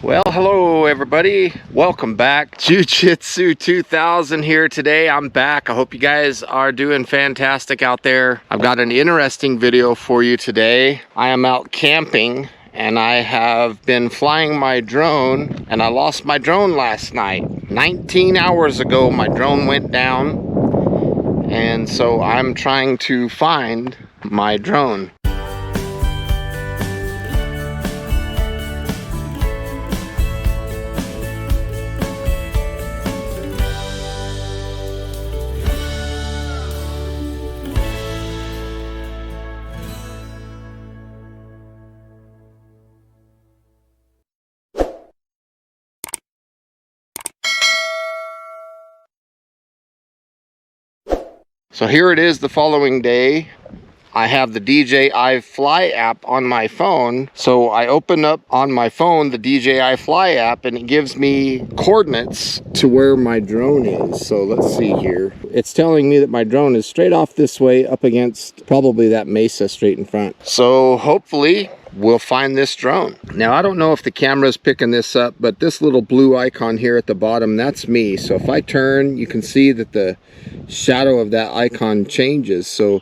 Well, hello everybody. Welcome back. Jiu-Jitsu 2000 here today. I'm back. I hope you guys are doing fantastic out there. I've got an interesting video for you today. I am out camping and I have been flying my drone and I lost my drone last night. 19 hours ago, my drone went down. And so I'm trying to find my drone. So here it is the following day. I have the DJI Fly app on my phone. So I open up on my phone the DJI Fly app and it gives me coordinates to where my drone is. So let's see here. It's telling me that my drone is straight off this way up against probably that mesa straight in front. So hopefully we'll find this drone. Now I don't know if the camera's picking this up, but this little blue icon here at the bottom, that's me. So if I turn, you can see that the shadow of that icon changes. So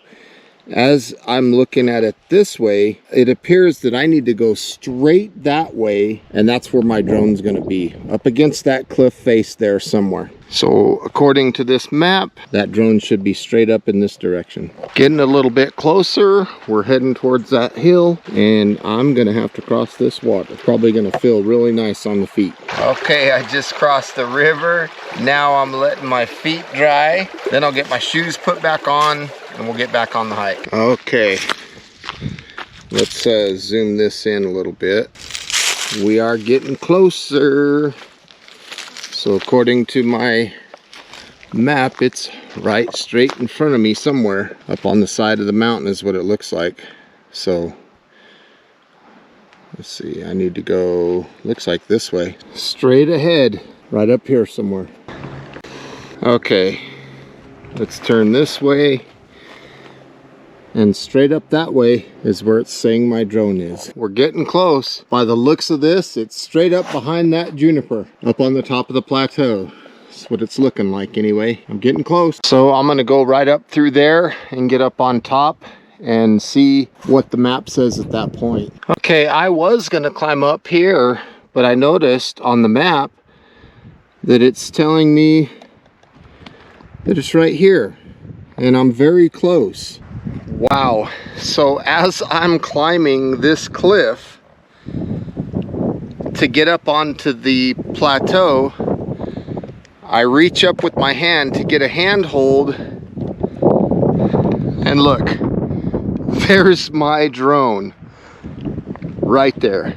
as I'm looking at it this way, it appears that I need to go straight that way, and that's where my drone's going to be, up against that cliff face there somewhere. So according to this map, that drone should be straight up in this direction. Getting a little bit closer, we're heading towards that hill, and I'm going to have to cross this water. Probably going to feel really nice on the feet. Okay, I just crossed the river. Now I'm letting my feet dry. Then I'll get my shoes put back on and we'll get back on the hike. Okay, let's zoom this in a little bit. We are getting closer. So according to my map, it's right straight in front of me somewhere. Up on the side of the mountain is what it looks like. So let's see, I need to go, looks like this way. Straight ahead, right up here somewhere. Okay, let's turn this way. And straight up that way is where it's saying my drone is. We're getting close. By the looks of this, it's straight up behind that juniper, up on the top of the plateau. That's what it's looking like anyway. I'm getting close. So I'm gonna go right up through there and get up on top and see what the map says at that point. Okay, I was gonna climb up here, but I noticed on the map that it's telling me that it's right here, and I'm very close. Wow, so as I'm climbing this cliff to get up onto the plateau, I reach up with my hand to get a handhold, and look, there's my drone right there.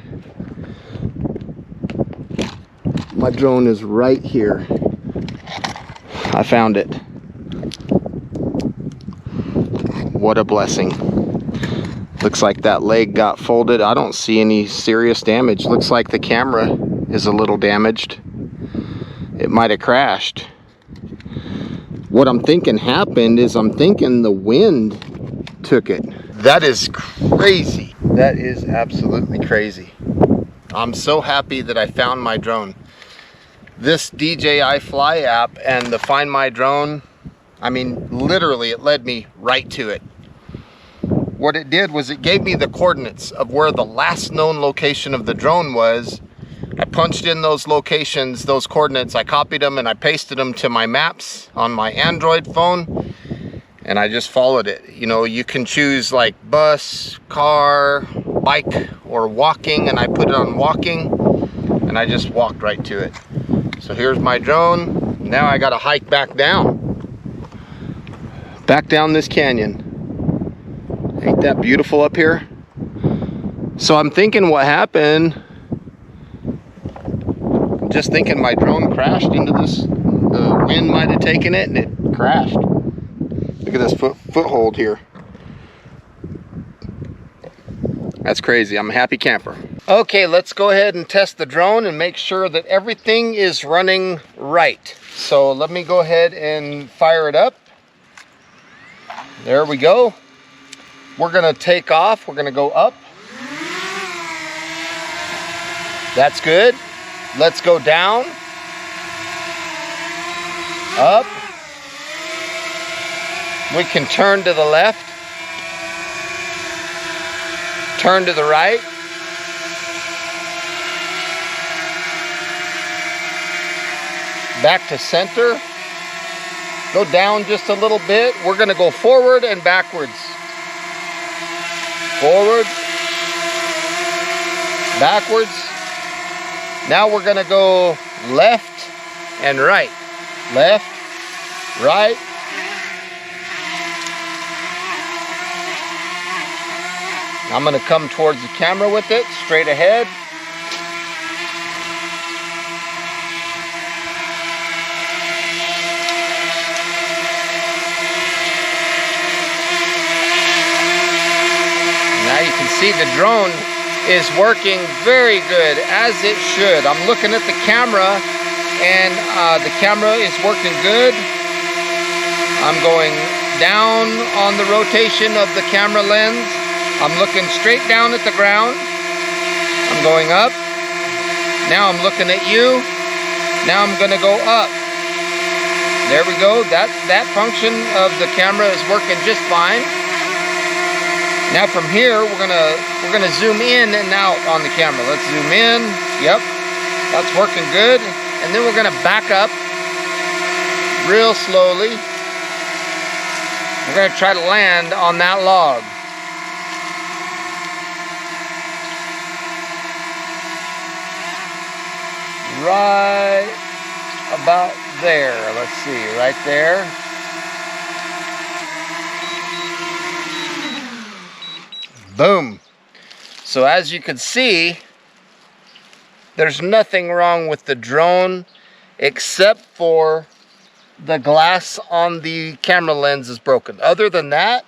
My drone is right here. I found it. What a blessing. Looks like that leg got folded. I don't see any serious damage. Looks like the camera is a little damaged. It might have crashed. What I'm thinking happened is I'm thinking the wind took it. That is crazy. That is absolutely crazy. I'm so happy that I found my drone. This DJI Fly app and the Find My Drone, I mean, literally it led me right to it. What it did was it gave me the coordinates of where the last known location of the drone was. I punched in those locations, those coordinates, I copied them and I pasted them to my maps on my Android phone, and I just followed it. You know, you can choose like bus, car, bike, or walking, and I put it on walking, and I just walked right to it. So here's my drone. Now I gotta hike back down this canyon. Ain't that beautiful up here? So I'm thinking what happened, just thinking my drone crashed into this, the wind might have taken it and it crashed. Look at this foothold here. That's crazy. I'm a happy camper. Okay, let's go ahead and test the drone and make sure that everything is running right. So let me go ahead and fire it up. There we go. We're gonna take off. We're gonna go up. That's good. Let's go down, up. We can turn to the left, turn to the right. Back to center. Go down just a little bit. We're going to go forward and backwards. Forward, backwards. Now we're going to go left and right. Left, right. I'm going to come towards the camera with it, straight ahead. Now you can see the drone is working very good, as it should. I'm looking at the camera, and the camera is working good. I'm going down on the rotation of the camera lens. I'm looking straight down at the ground. I'm going up. Now I'm looking at you. Now I'm going to go up. There we go. That function of the camera is working just fine. Now from here we're gonna zoom in and out on the camera. Let's zoom in. Yep, that's working good. And then we're gonna back up real slowly. We're gonna try to land on that log. Right about there. Let's see, right there. Boom. So as you can see, there's nothing wrong with the drone except for the glass on the camera lens is broken. Other than that,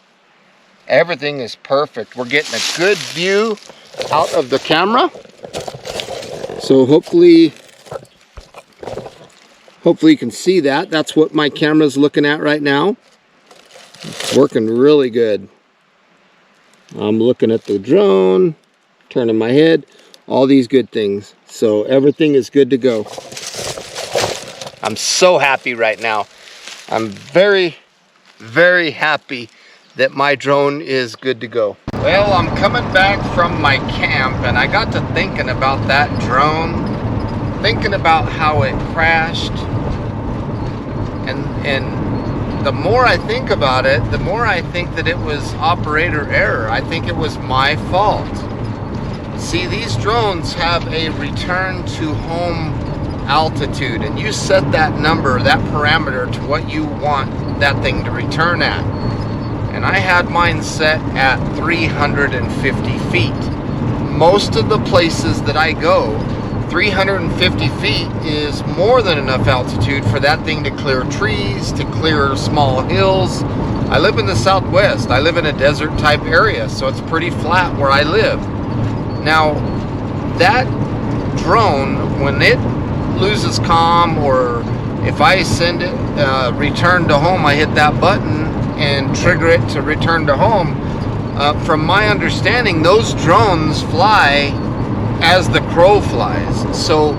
everything is perfect. We're getting a good view out of the camera. So hopefully you can see that. That's what my camera's looking at right now. It's working really good. I'm looking at the drone, turning my head, all these good things. So everything is good to go. I'm so happy right now. I'm very, very happy that my drone is good to go. Well, I'm coming back from my camp, and I got to thinking about that drone, thinking about how it crashed, and the more I think about it, the more I think that it was operator error. I think it was my fault. See, these drones have a return to home altitude, and you set that number, that parameter, to what you want that thing to return at. And I had mine set at 350 feet. Most of the places that I go, 350 feet is more than enough altitude for that thing to clear trees, to clear small hills. I live in the Southwest. I live in a desert type area, so it's pretty flat where I live. Now, that drone, when it loses comm, or if I send it return to home, I hit that button and trigger it to return to home. From my understanding, those drones fly as the crow flies. So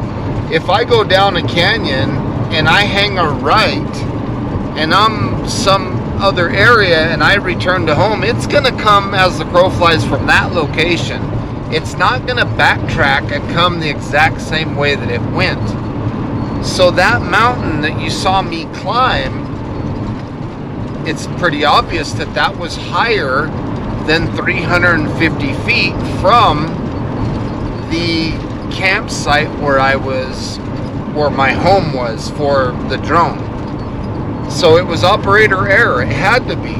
if I go down a canyon and I hang a right and I'm some other area and I return to home, it's gonna come as the crow flies from that location. It's not gonna backtrack and come the exact same way that it went. So that mountain that you saw me climb, it's pretty obvious that that was higher than 350 feet from the campsite where my home was for the drone. So it was operator error. It had to be.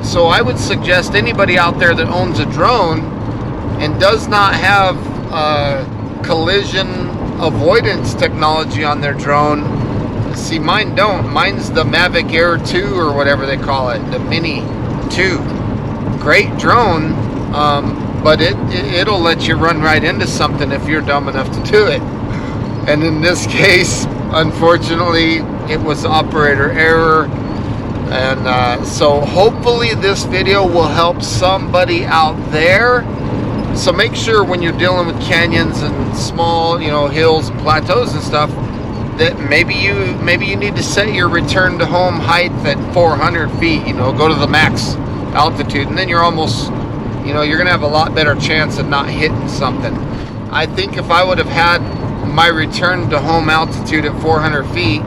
So I would suggest anybody out there that owns a drone and does not have collision avoidance technology on their drone. See, mine don't. Mine's the Mavic Air 2 or whatever they call it, the Mini 2. Great drone, but it'll let you run right into something if you're dumb enough to do it. And in this case, unfortunately, it was operator error. And so hopefully this video will help somebody out there So make sure when you're dealing with canyons and small, you know, hills and plateaus and stuff, that maybe you need to set your return to home height at 400 feet, you know, go to the max altitude, and then you're almost, you know, you're gonna have a lot better chance of not hitting something. I think if I would have had my return to home altitude at 400 feet,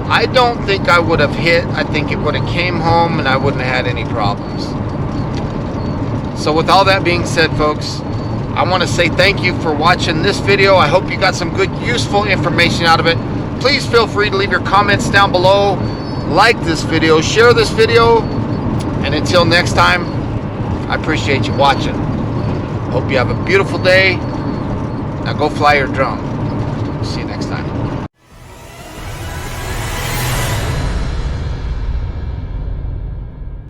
I don't think I would have hit. I think it would have came home and I wouldn't have had any problems. So with all that being said, folks, I want to say thank you for watching this video. I hope you got some good, useful information out of it. Please feel free to leave your comments down below. Like this video, share this video, and until next time, I appreciate you watching. Hope you have a beautiful day. Now go fly your drone. See you next time.